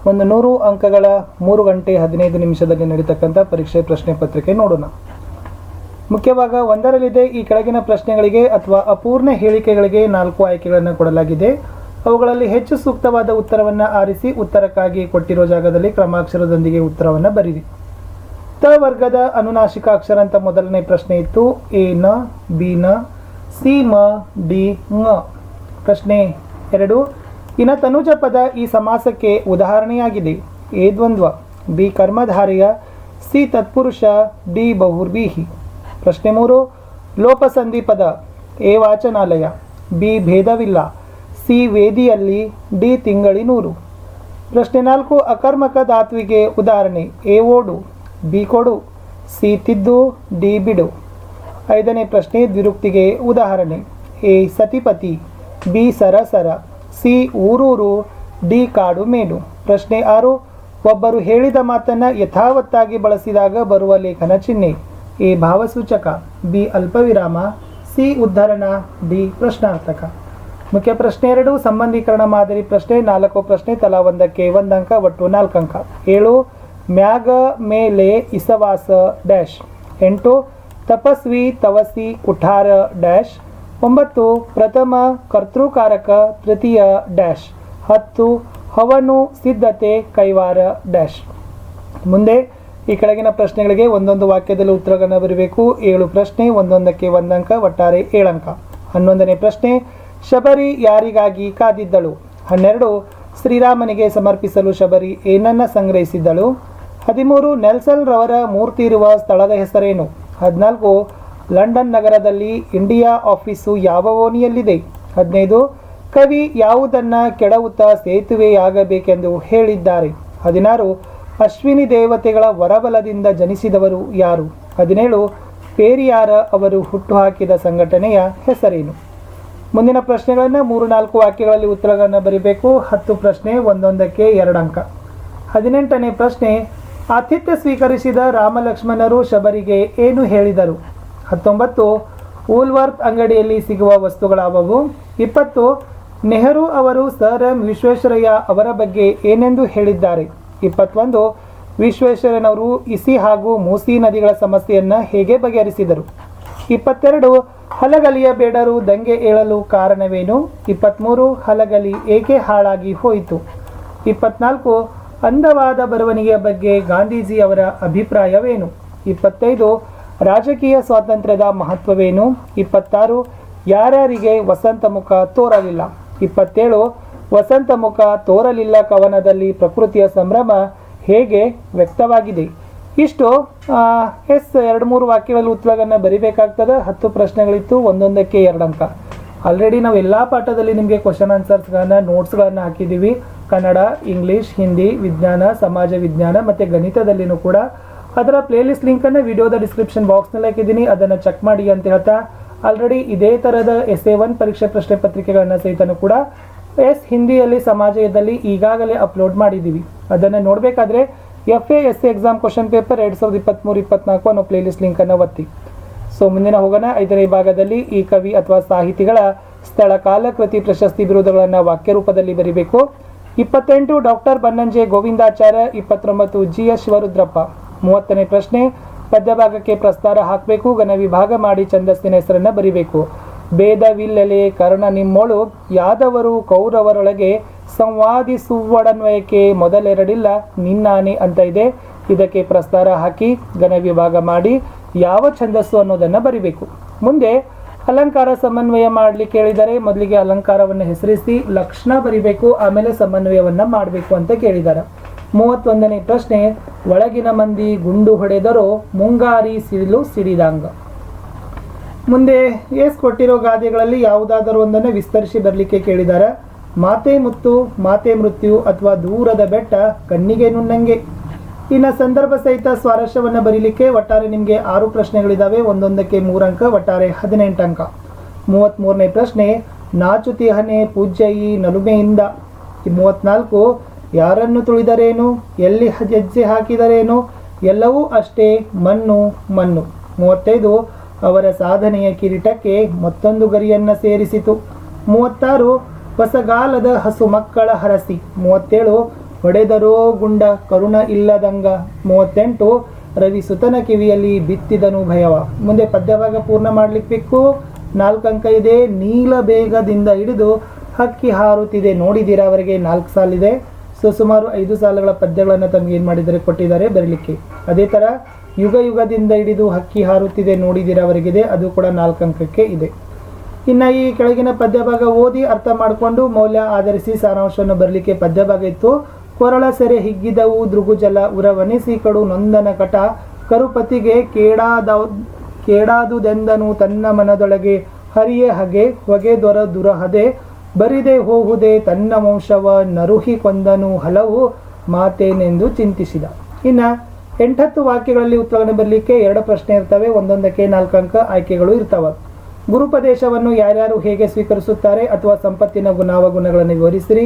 ಒಂದು 100 ಅಂಕಗಳ 3 ಗಂಟೆ 15 ನಿಮಿಷದಲ್ಲಿ ನಡೀತಕ್ಕಂಥ ಪರೀಕ್ಷೆ ಪ್ರಶ್ನೆ ಪತ್ರಿಕೆ ನೋಡೋಣ. ಮುಖ್ಯವಾಗಿ ಒಂದರಲ್ಲಿದೆ ಈ ಕೆಳಗಿನ ಪ್ರಶ್ನೆಗಳಿಗೆ ಅಥವಾ ಅಪೂರ್ಣ ಹೇಳಿಕೆಗಳಿಗೆ 4 ಆಯ್ಕೆಗಳನ್ನು ಕೊಡಲಾಗಿದೆ. ಅವುಗಳಲ್ಲಿ ಹೆಚ್ಚು ಸೂಕ್ತವಾದ ಉತ್ತರವನ್ನು ಆರಿಸಿ ಉತ್ತರಕ್ಕಾಗಿ ಕೊಟ್ಟಿರೋ ಜಾಗದಲ್ಲಿ ಕ್ರಮಾಕ್ಷರದೊಂದಿಗೆ ಉತ್ತರವನ್ನು ಬರೀರಿ. ತ ವರ್ಗದ ಅನುನಾಸಿಕ ಅಕ್ಷರ ಅಂತ ಮೊದಲನೇ ಪ್ರಶ್ನೆ ಇತ್ತು. ಎ ನ, ಬಿ ನ, ಸಿ ಮ, ಡಿ ಂಗ. ಪ್ರಶ್ನೆ 2, ಇನ ತನುಜ ಪದ ಈ ಸಮಾಸಕ್ಕೆ ಉದಾಹರಣೆಯಾಗಿದೆ. ಎ ದ್ವಂದ್ವ, ಬಿ ಕರ್ಮಧಾರೆಯ, ಸಿ ತತ್ಪುರುಷ, ಡಿ ಬಹುರ್ಬೀಹಿ. ಪ್ರಶ್ನೆ 3, ಲೋಪಸಂಧಿ ಪದ. ಎ ವಾಚನಾಲಯ, ಬಿ ಭೇದವಿಲ್ಲ, ಸಿ ವೇದಿಯಲ್ಲಿ, ಡಿ ತಿಂಗಳಿನೂರು. ಪ್ರಶ್ನೆ 4, ಅಕರ್ಮಕ ಧಾತುವಿಗೆ ಉದಾಹರಣೆ. ಎ ಓಡು, ಬಿ ಕೊಡು, ಸಿ ತಿದ್ದು, ಡಿ ಬಿಡು. 5ನೇ ಪ್ರಶ್ನೆ ದ್ವಿರುಕ್ತಿಗೆ ಉದಾಹರಣೆ. ಎ ಸತಿಪತಿ, ಬಿ ಸರಸರ, ಸಿ ಊರೂರು, ಡಿ ಕಾಡು ಮೇಡು. ಪ್ರಶ್ನೆ 6, ಒಬ್ಬರು ಹೇಳಿದ ಮಾತನ್ನು ಯಥಾವತ್ತಾಗಿ ಬಳಸಿದಾಗ ಬರುವ ಲೇಖನ ಚಿಹ್ನೆ. ಎ ಭಾವಸೂಚಕ, ಬಿ ಅಲ್ಪವಿರಾಮ, ಸಿ ಉದ್ಧರಣ, ಡಿ ಪ್ರಶ್ನಾರ್ಥಕ. ಮುಖ್ಯ ಪ್ರಶ್ನೆ 2 ಸಂಬಂಧೀಕರಣ ಮಾದರಿ ಪ್ರಶ್ನೆ. 4 ಪ್ರಶ್ನೆ ತಲಾ ಒಂದಕ್ಕೆ 1 ಅಂಕ, ಒಟ್ಟು 4 ಅಂಕ. 7 ಮ್ಯಾಗ ಮೇಲೆ ಇಸವಾಸ ಡ್ಯಾಶ್. 8 ತಪಸ್ವಿ ತವಸಿ ಕುಠಾರ ಡ್ಯಾಶ್. 9 ಪ್ರಥಮ ಕರ್ತೃಕಾರಕ ತೃತೀಯ ಡ್ಯಾಶ್. 10 ಹವನು ಸಿದ್ಧತೆ ಕೈವಾರ ಡ್ಯಾಶ್. ಮುಂದೆ ಈ ಕೆಳಗಿನ ಪ್ರಶ್ನೆಗಳಿಗೆ ಒಂದೊಂದು ವಾಕ್ಯದಲ್ಲಿ ಉತ್ತರಗಳನ್ನು ಬರಬೇಕು. 7 ಪ್ರಶ್ನೆ, ಒಂದೊಂದಕ್ಕೆ 1 ಅಂಕ, ಒಟ್ಟಾರೆ 7 ಅಂಕ. 11ನೇ ಪ್ರಶ್ನೆ ಶಬರಿ ಯಾರಿಗಾಗಿ ಕಾದಿದ್ದಳು. 12 ಶ್ರೀರಾಮನಿಗೆ ಸಮರ್ಪಿಸಲು ಶಬರಿ ಏನನ್ನ ಸಂಗ್ರಹಿಸಿದ್ದಳು. 13 ನೆಲ್ಸನ್ ರವರ ಮೂರ್ತಿ ಇರುವ ಸ್ಥಳದ ಹೆಸರೇನು. 14 ಲಂಡನ್ ನಗರದಲ್ಲಿ ಇಂಡಿಯಾ ಆಫೀಸು ಯಾವ ಓಣಿಯಲ್ಲಿದೆ. 15 ಕವಿ ಯಾವುದನ್ನು ಕೆಡವುತ್ತಾ ಸೇತುವೆಯಾಗಬೇಕೆಂದು ಹೇಳಿದ್ದಾರೆ. 16 ಅಶ್ವಿನಿ ದೇವತೆಗಳ ವರಬಲದಿಂದ ಜನಿಸಿದವರು ಯಾರು. 17 ಪೇರಿಯಾರ ಅವರು ಹುಟ್ಟುಹಾಕಿದ ಸಂಘಟನೆಯ ಹೆಸರೇನು. ಮುಂದಿನ ಪ್ರಶ್ನೆಗಳನ್ನು 3-4 ವಾಕ್ಯಗಳಲ್ಲಿ ಉತ್ತರಗಳನ್ನು ಬರೀಬೇಕು. 10 ಪ್ರಶ್ನೆ, ಒಂದೊಂದಕ್ಕೆ 2 ಅಂಕ. 18ನೇ ಪ್ರಶ್ನೆ ಆತಿಥ್ಯ ಸ್ವೀಕರಿಸಿದ ರಾಮಲಕ್ಷ್ಮಣರು ಶಬರಿಗೆ ಏನು ಹೇಳಿದರು. 19 ವೂಲ್ವರ್ತ್ ಅಂಗಡಿಯಲ್ಲಿ ಸಿಗುವ ವಸ್ತುಗಳಾವವು. 20 ನೆಹರು ಅವರು ಸರ್ ಎಂ ವಿಶ್ವೇಶ್ವರಯ್ಯ ಅವರ ಬಗ್ಗೆ ಏನೆಂದು ಹೇಳಿದ್ದಾರೆ. 21 ವಿಶ್ವೇಶ್ವರಯ್ಯನವರು ಇಸಿ ಹಾಗೂ ಮೂಸಿ ನದಿಗಳ ಸಮಸ್ಯೆಯನ್ನು ಹೇಗೆ ಬಗೆಹರಿಸಿದರು. 22 ಹಲಗಲಿಯ ಬೇಡರು ದಂಗೆ ಏಳಲು ಕಾರಣವೇನು. 23 ಹಲಗಲಿ ಏಕೆ ಹಾಳಾಗಿ ಹೋಯಿತು. 24 ಅಂದವಾದ ಬರವಣಿಗೆಯ ಬಗ್ಗೆ ಗಾಂಧೀಜಿ ಅವರ ಅಭಿಪ್ರಾಯವೇನು. 25 ರಾಜಕೀಯ ಸ್ವಾತಂತ್ರ್ಯದ ಮಹತ್ವವೇನು. 26 ಯಾರ್ಯಾರಿಗೆ ವಸಂತ ಮುಖ ತೋರಲಿಲ್ಲ. 27 ವಸಂತ ಮುಖ ತೋರಲಿಲ್ಲ ಕವನದಲ್ಲಿ ಪ್ರಕೃತಿಯ ಸಂಭ್ರಮ ಹೇಗೆ ವ್ಯಕ್ತವಾಗಿದೆ. ಇಷ್ಟು 2-3 ವಾಕ್ಯಗಳಲ್ಲಿ ಉತ್ತರಗಳನ್ನು ಬರಿಬೇಕಾಗ್ತದೆ. 10 ಪ್ರಶ್ನೆಗಳಿತ್ತು, ಒಂದೊಂದಕ್ಕೆ 2 ಅಂಕ. ಆಲ್ರೆಡಿ ನಾವು ಎಲ್ಲ ಪಾಠದಲ್ಲಿ ನಿಮಗೆ ಕ್ವಶನ್ ಆನ್ಸರ್ಸ್ಗಳನ್ನು ನೋಟ್ಸ್ಗಳನ್ನು ಹಾಕಿದ್ದೀವಿ. ಕನ್ನಡ, ಇಂಗ್ಲೀಷ್, ಹಿಂದಿ, ವಿಜ್ಞಾನ, ಸಮಾಜ ವಿಜ್ಞಾನ ಮತ್ತು ಗಣಿತದಲ್ಲಿನೂ ಕೂಡ. ಅದರ ಪ್ಲೇಲಿಸ್ಟ್ ಲಿಂಕನ್ನು ವಿಡಿಯೋದ ಡಿಸ್ಕ್ರಿಪ್ಷನ್ ಬಾಕ್ಸ್ನಲ್ಲಿ ಹಾಕಿದ್ದೀನಿ, ಅದನ್ನು ಚೆಕ್ ಮಾಡಿ ಅಂತ ಹೇಳ್ತಾ ಆಲ್ರೆಡಿ ಇದೇ ಥರದ SA1 ಪರೀಕ್ಷೆ ಪ್ರಶ್ನೆ ಪತ್ರಿಕೆಗಳನ್ನು ಸಹಿತನೂ ಕೂಡ ಹಿಂದಿಯಲ್ಲಿ ಸಮಾಜದಲ್ಲಿ ಈಗಾಗಲೇ ಅಪ್ಲೋಡ್ ಮಾಡಿದ್ದೀವಿ. ಅದನ್ನು ನೋಡಬೇಕಾದ್ರೆ FA/SC ಎಕ್ಸಾಮ್ ಕ್ವಶನ್ ಪೇಪರ್ 2023-24 ಅನ್ನೋ ಪ್ಲೇಲಿಸ್ಟ್ ಲಿಂಕನ್ನು ಒತ್ತಿ. ಸೊ ಮುಂದಿನ ಹೋಗೋಣ. 5ನೇ ಭಾಗದಲ್ಲಿ ಈ ಕವಿ ಅಥವಾ ಸಾಹಿತಿಗಳ ಸ್ಥಳ ಕಾಲ ಕೃತಿ ಪ್ರಶಸ್ತಿ ಬಿರುದುಗಳನ್ನು ವಾಕ್ಯ ರೂಪದಲ್ಲಿ ಬರೀಬೇಕು. 28 ಡಾಕ್ಟರ್ ಬನ್ನಂಜೆ ಗೋವಿಂದಾಚಾರ್ಯ. 29 GS ಶಿವರುದ್ರಪ್ಪ. 30ನೇ ಪ್ರಶ್ನೆ ಪದ್ಯ ಭಾಗಕ್ಕೆ ಪ್ರಸ್ತಾರ ಹಾಕಬೇಕು. ಘನ ವಿಭಾಗ ಮಾಡಿ ಛಂದಸ್ಸಿನ ಹೆಸರನ್ನು ಬರಿಬೇಕು. ಭೇದವಿಲ್ಲೆಲೆ ಕರ್ಣ ನಿಮ್ಮೋಳು ಯಾದವರು ಕೌರವರೊಳಗೆ ಸಂವಾದಿಸುವಡನ್ವಯಕ್ಕೆ ಮೊದಲೆರಡಿಲ್ಲ ನಿನ್ನಾನೆ ಅಂತ ಇದೆ. ಇದಕ್ಕೆ ಪ್ರಸ್ತಾರ ಹಾಕಿ ಘನ ವಿಭಾಗ ಮಾಡಿ ಯಾವ ಛಂದಸ್ಸು ಅನ್ನೋದನ್ನು ಬರಿಬೇಕು. ಮುಂದೆ ಅಲಂಕಾರ ಸಮನ್ವಯ ಮಾಡಲಿಕ್ಕೆ ಹೇಳಿದರೆ ಮೊದಲಿಗೆ ಅಲಂಕಾರವನ್ನು ಹೆಸರಿಸಿ ಲಕ್ಷಣ ಬರಿಬೇಕು, ಆಮೇಲೆ ಸಮನ್ವಯವನ್ನು ಮಾಡಬೇಕು ಅಂತ ಕೇಳಿದ್ದಾರೆ. 31ನೇ ಪ್ರಶ್ನೆ ಒಳಗಿನ ಮಂದಿ ಗುಂಡು ಹೊಡೆದರೋ ಮುಂಗಾರಿ ಸಿಡಿಲು ಸಿಡಿದಂಗ. ಮುಂದೆ ಕೊಟ್ಟಿರೋ ಗಾದೆಗಳಲ್ಲಿ ಯಾವುದಾದರೂ ಒಂದನ್ನು ವಿಸ್ತರಿಸಿ ಬರಲಿಕ್ಕೆ ಕೇಳಿದ್ದಾರೆ. ಮಾತೆ ಮುತ್ತು, ಮಾತೆ ಮೃತ್ಯು ಅಥವಾ ದೂರದ ಬೆಟ್ಟ ಕಣ್ಣಿಗೆ ನುಣ್ಣಂಗೆ. ಇನ್ನು ಸಂದರ್ಭ ಸಹಿತ ಸ್ವಾರಸ್ಯವನ್ನು ಬರೀಲಿಕ್ಕೆ ಒಟ್ಟಾರೆ ನಿಮಗೆ 6 ಪ್ರಶ್ನೆಗಳಿದ್ದಾವೆ, ಒಂದೊಂದಕ್ಕೆ 3 ಅಂಕ, ಒಟ್ಟಾರೆ 18 ಅಂಕ. 33ನೇ ಪ್ರಶ್ನೆ ನಾಚುತಿಹನೆ ಪೂಜ್ಯಯಿ ನಲುಮೆಯಿಂದ. 34 ಯಾರನ್ನು ತುಳಿದರೇನು, ಎಲ್ಲಿ ಹೆಜ್ಜೆ ಹಾಕಿದರೇನು, ಎಲ್ಲವೂ ಅಷ್ಟೇ ಮಣ್ಣು ಮಣ್ಣು. 35 ಅವರ ಸಾಧನೆಯ ಕಿರೀಟಕ್ಕೆ ಮತ್ತೊಂದು ಗರಿಯನ್ನು ಸೇರಿಸಿತು. 36 ಹೊಸಗಾಲದ ಹಸು ಮಕ್ಕಳ ಹರಸಿ. 37 ಹೊಡೆದರೋ ಗುಂಡ ಕರುಣ ಇಲ್ಲದಂಗ 38 ರವಿ ಸುತನ ಕಿವಿಯಲ್ಲಿ ಬಿತ್ತಿದನು ಭಯವ. ಮುಂದೆ ಪದ್ಯಭಾಗ ಪೂರ್ಣ ಮಾಡ್ಲಿಕ್ಕೆ ಬೇಕು. 4 ಅಂಕ ಇದೆ. ನೀಲ ಬೇಗದಿಂದ ಹಿಡಿದು ಹಕ್ಕಿ ಹಾರುತ್ತಿದೆ. ನೋಡಿದ್ದೀರಾ, ಅವರಿಗೆ 4 ಸಾಲಿದೆ. ಸೊ ಸುಮಾರು 5 ಸಾಲುಗಳ ಪದ್ಯಗಳನ್ನು ತಮಗೆ ಏನು ಮಾಡಿದ್ದಾರೆ, ಕೊಟ್ಟಿದ್ದಾರೆ ಬರಲಿಕ್ಕೆ. ಅದೇ ಥರ ಯುಗ ಯುಗದಿಂದ ಹಿಡಿದು ಹಕ್ಕಿ ಹಾರುತ್ತಿದೆ ನೋಡಿದ್ದೀರಾ ಅವರಿಗಿದೆ, ಅದು ಕೂಡ 4 ಅಂಕಕ್ಕೆ ಇದೆ. ಇನ್ನು ಈ ಕೆಳಗಿನ ಪದ್ಯಭಾಗ ಓದಿ ಅರ್ಥ ಮಾಡಿಕೊಂಡು ಮೌಲ್ಯ ಆಧರಿಸಿ ಸಾರಾಂಶವನ್ನು ಬರಲಿಕ್ಕೆ ಪದ್ಯಭಾಗ ಇತ್ತು. ಕೊರಳ ಸೆರೆ ಹಿಗ್ಗಿದವು ದೃಗುಜಲ ಉರವನಿಸಿ ಕಡು ನೊಂದನ ಕಟ ಕರುಪತಿಗೆ ಕೇಡಾದುದೆಂದನು ತನ್ನ ಮನದೊಳಗೆ ಹರಿಯೇ ಹಗೆ ಹೊಗೆ ದೊರ ದುರಹದೆ ಬರಿದೆ ಹೋಹುದೆ ತನ್ನ ವಂಶವ ನರುಹಿ ಕೊಂದನು ಹಲವು ಮಾತೇನೆಂದು ಚಿಂತಿಸಿದ. ಇನ್ನು 8 ವಾಕ್ಯಗಳಲ್ಲಿ ಉತ್ತರವನ್ನು ಬರಲಿಕ್ಕೆ 2 ಪ್ರಶ್ನೆ ಇರ್ತವೆ. ಒಂದೊಂದಕ್ಕೆ 4 ಅಂಕ ಆಯ್ಕೆಗಳು ಇರ್ತವೆ. ಗುರುಪದೇಶವನ್ನು ಯಾರ್ಯಾರು ಹೇಗೆ ಸ್ವೀಕರಿಸುತ್ತಾರೆ ಅಥವಾ ಸಂಪತ್ತಿನ ಗುಣಾವಗುಣಗಳನ್ನು ವಿವರಿಸಿರಿ.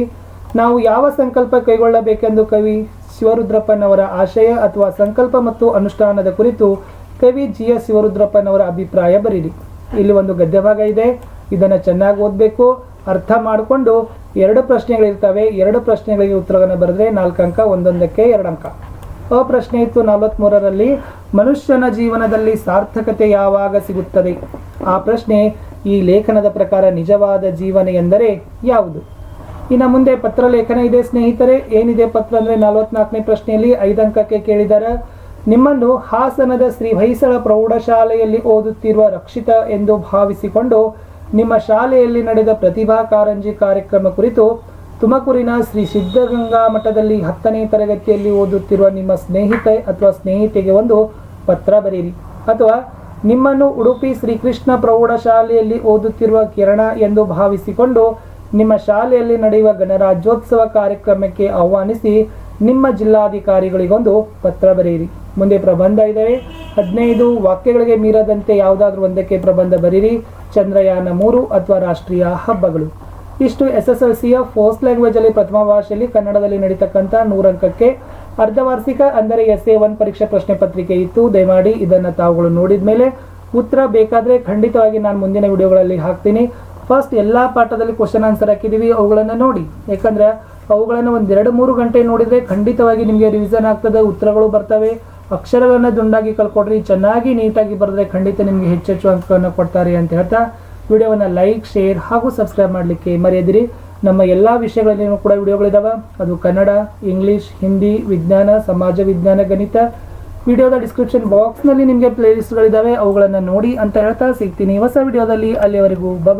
ನಾವು ಯಾವ ಸಂಕಲ್ಪ ಕೈಗೊಳ್ಳಬೇಕೆಂದು ಕವಿ ಶಿವರುದ್ರಪ್ಪನವರ ಆಶಯ ಅಥವಾ ಸಂಕಲ್ಪ ಮತ್ತು ಅನುಷ್ಠಾನದ ಕುರಿತು ಕವಿ GS ಶಿವರುದ್ರಪ್ಪನವರ ಅಭಿಪ್ರಾಯ ಬರೀರಿ. ಇಲ್ಲಿ ಒಂದು ಗದ್ಯಭಾಗ ಇದೆ, ಇದನ್ನು ಚೆನ್ನಾಗಿ ಓದಬೇಕು, ಅರ್ಥ ಮಾಡಿಕೊಂಡು 2 ಪ್ರಶ್ನೆಗಳಿರ್ತವೆ. 2 ಪ್ರಶ್ನೆಗಳಿಗೆ ಉತ್ತರವನ್ನು ಬರೆದ್ರೆ 4 ಅಂಕ, ಒಂದೊಂದಕ್ಕೆ 2 ಅಂಕ. ಅ ಪ್ರಶ್ನೆ ಇತ್ತು 43ರಲ್ಲಿ, ಮನುಷ್ಯನ ಜೀವನದಲ್ಲಿ ಸಾರ್ಥಕತೆ ಯಾವಾಗ ಸಿಗುತ್ತದೆ? ಆ ಪ್ರಶ್ನೆ ಈ ಲೇಖನದ ಪ್ರಕಾರ ನಿಜವಾದ ಜೀವನ ಎಂದರೆ ಯಾವುದು? ಇನ್ನು ಮುಂದೆ ಪತ್ರ ಲೇಖನ ಇದೆ ಸ್ನೇಹಿತರೆ. ಏನಿದೆ ಪತ್ರ ಅಂದರೆ 44ನೇ ಪ್ರಶ್ನೆಯಲ್ಲಿ 5 ಅಂಕಕ್ಕೆ ಕೇಳಿದ್ದಾರೆ. ನಿಮ್ಮನ್ನು ಹಾಸನದ ಶ್ರೀ ಹೊಯ್ಸಳ ಪ್ರೌಢಶಾಲೆಯಲ್ಲಿ ಓದುತ್ತಿರುವ ರಕ್ಷಿತ ಎಂದು ಭಾವಿಸಿಕೊಂಡು ನಿಮ್ಮ ಶಾಲೆಯಲ್ಲಿ ನಡೆದ ಪ್ರತಿಭಾ ಕಾರಂಜಿ ಕಾರ್ಯಕ್ರಮ ಕುರಿತು ತುಮಕೂರಿನ ಶ್ರೀ ಸಿದ್ಧಗಂಗಾ ಮಠದಲ್ಲಿ 10ನೇ ತರಗತಿಯಲ್ಲಿ ಓದುತ್ತಿರುವ ನಿಮ್ಮ ಸ್ನೇಹಿತ ಅಥವಾ ಸ್ನೇಹಿತೆಗೆ ಒಂದು ಪತ್ರ ಬರೆಯಿರಿ. ಅಥವಾ ನಿಮ್ಮನ್ನು ಉಡುಪಿ ಶ್ರೀಕೃಷ್ಣ ಪ್ರೌಢಶಾಲೆಯಲ್ಲಿ ಓದುತ್ತಿರುವ ಕಿರಣ ಎಂದು ಭಾವಿಸಿಕೊಂಡು ನಿಮ್ಮ ಶಾಲೆಯಲ್ಲಿ ನಡೆಯುವ ಗಣರಾಜ್ಯೋತ್ಸವ ಕಾರ್ಯಕ್ರಮಕ್ಕೆ ಆಹ್ವಾನಿಸಿ ನಿಮ್ಮ ಜಿಲ್ಲಾಧಿಕಾರಿಗಳಿಗೊಂದು ಪತ್ರ ಬರೆಯಿರಿ. ಮುಂದೆ ಪ್ರಬಂಧ ಇದ್ದಾವೆ. 15 ವಾಕ್ಯಗಳಿಗೆ ಮೀರದಂತೆ ಯಾವುದಾದ್ರೂ ಒಂದಕ್ಕೆ ಪ್ರಬಂಧ ಬರೀರಿ. ಚಂದ್ರಯಾನ 3 ಅಥವಾ ರಾಷ್ಟ್ರೀಯ ಹಬ್ಬಗಳು. ಇಷ್ಟು SSLCಯ ಫಸ್ಟ್ ಲ್ಯಾಂಗ್ವೇಜಲ್ಲಿ ಪ್ರಥಮ ಭಾಷೆಯಲ್ಲಿ ಕನ್ನಡದಲ್ಲಿ ನಡೀತಕ್ಕಂಥ 100 ಅಂಕಕ್ಕೆ ಅರ್ಧವಾರ್ಷಿಕ ಅಂದರೆ SA1 ಪರೀಕ್ಷಾ ಪ್ರಶ್ನೆ ಪತ್ರಿಕೆ ಇತ್ತು. ದಯಮಾಡಿ ಇದನ್ನು ತಾವುಗಳು ನೋಡಿದ ಮೇಲೆ ಉತ್ತರ ಬೇಕಾದರೆ ಖಂಡಿತವಾಗಿ ನಾನು ಮುಂದಿನ ವಿಡಿಯೋಗಳಲ್ಲಿ ಹಾಕ್ತೀನಿ. ಫಸ್ಟ್ ಎಲ್ಲ ಪಾಠದಲ್ಲಿ ಕ್ವಶನ್ ಆನ್ಸರ್ ಹಾಕಿದ್ದೀವಿ, ಅವುಗಳನ್ನು ನೋಡಿ. ಯಾಕಂದರೆ ಅವುಗಳನ್ನು 1-2-3 ಗಂಟೆ ನೋಡಿದರೆ ಖಂಡಿತವಾಗಿ ನಿಮಗೆ ರಿವಿಷನ್ ಆಗ್ತದೆ, ಉತ್ತರಗಳು ಬರ್ತವೆ. ಅಕ್ಷರಗಳನ್ನು ದುಂಡಾಗಿ ಕಲ್ಕೊಡ್ರಿ, ಚೆನ್ನಾಗಿ ನೀಟಾಗಿ ಬರೆದ್ರೆ ಖಂಡಿತ ನಿಮಗೆ ಹೆಚ್ಚೆಚ್ಚು ಅಂಕವನ್ನು ಕೊಡ್ತಾರೆ ಅಂತ ಹೇಳ್ತಾ ವಿಡಿಯೋವನ್ನು ಲೈಕ್, ಶೇರ್ ಹಾಗೂ ಸಬ್ಸ್ಕ್ರೈಬ್ ಮಾಡಲಿಕ್ಕೆ ಮರೆಯದಿರಿ. ನಮ್ಮ ಎಲ್ಲ ವಿಷಯಗಳಲ್ಲಿನೂ ಕೂಡ ವಿಡಿಯೋಗಳಿದ್ದಾವೆ. ಅದು ಕನ್ನಡ, ಇಂಗ್ಲೀಷ್, ಹಿಂದಿ, ವಿಜ್ಞಾನ, ಸಮಾಜ ವಿಜ್ಞಾನ, ಗಣಿತ. ವಿಡಿಯೋದ ಡಿಸ್ಕ್ರಿಪ್ಷನ್ ಬಾಕ್ಸ್ನಲ್ಲಿ ನಿಮಗೆ ಪ್ಲೇಲಿಸ್ಟ್ಗಳಿದ್ದಾವೆ, ಅವುಗಳನ್ನು ನೋಡಿ ಅಂತ ಹೇಳ್ತಾ ಸಿಗ್ತೀನಿ ಹೊಸ ವಿಡಿಯೋದಲ್ಲಿ. ಅಲ್ಲಿವರೆಗೂ ಬಾಯ್.